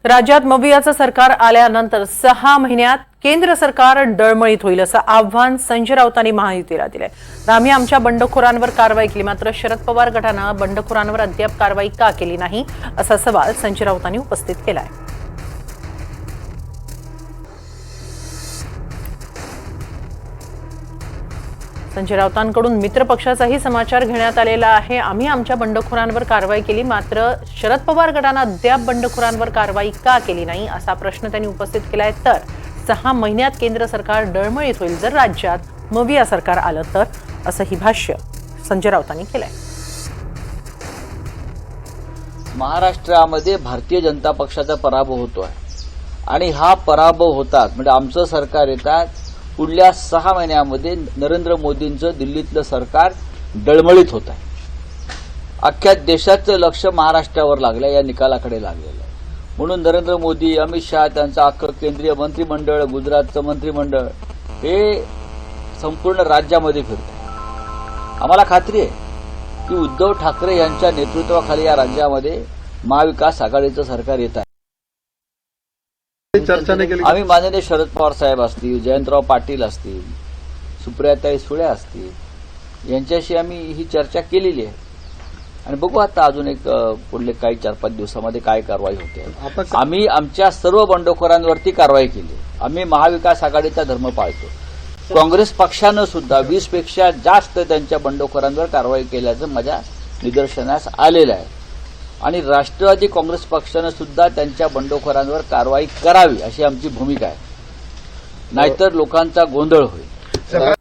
राज्यात मवियाचं सरकार आल्यानंतर 6 महिन्यात केंद्र सरकार डळमळीत होईल असं आव्हान संजय राऊतांनी महायुतीला दिलंय। आम्ही आमच्या बंडखोरांवर कारवाई केली, मात्र शरद पवार गटानं बंडखोरांवर अद्याप कारवाई का केली नाही असा सवाल संजय राऊतांनी उपस्थित केलाय। संजय राऊतांकडून मित्र पक्षाचाही समाचार घेण्यात आलेला आहे। आम्ही आमच्या बंडखोरांवर कारवाई केली, मात्र शरद पवार गटानं अद्याप बंडखोरांवर कारवाई का केली नाही असा प्रश्न त्यांनी उपस्थित केलाय। तर 6 महिन्यात केंद्र सरकार डळमळीत होईल जर राज्यात मविया सरकार आलं तर, असंही भाष्य संजय राऊतांनी केलंय। महाराष्ट्रामध्ये भारतीय जनता पक्षाचा पराभव होतोय आणि हा पराभव होतात म्हणजे आमचं सरकार येतात पुढल्या 6 महिन्यामध्ये नरेंद्र मोदींचं दिल्लीतलं सरकार डळमळीत होत आहे। अख्ख्या देशाचं लक्ष महाराष्ट्रावर लागलं, या निकालाकडे लागलेलं आहे। म्हणून नरेंद्र मोदी, अमित शहा, त्यांचं अख्खं केंद्रीय मंत्रिमंडळ, गुजरातचं मंत्रिमंडळ हे संपूर्ण राज्यामध्ये फिरतं। आम्हाला खात्री आहे की उद्धव ठाकरे यांच्या नेतृत्वाखाली या राज्यामध्ये महाविकास आघाडीचं सरकार येत आहे। आम्ही माननीय शरद पवार साहेब असतील, जयंतराव पाटील असतील, सुप्रियाताई सुळे असतील यांच्याशी आम्ही ही चर्चा केलेली आहे आणि बघू आता अजून एक पुढले काही 4-5 दिवसामध्ये काय कारवाई होते। आम्ही आमच्या सर्व बंडखोरांवरती कारवाई केली। आम्ही महाविकास आघाडीचा धर्म पाळतो। काँग्रेस पक्षानं सुद्धा 20 पेक्षा जास्त त्यांच्या बंडखोरांवर कारवाई केल्याचं माझ्या निदर्शनास आलेलं आहे आणि राष्ट्रवादी काँग्रेस पक्षानं सुद्धा त्यांच्या बंडखोरांवर कारवाई करावी अशी आमची भूमिका आहे, नाहीतर लोकांचा गोंधळ होईल।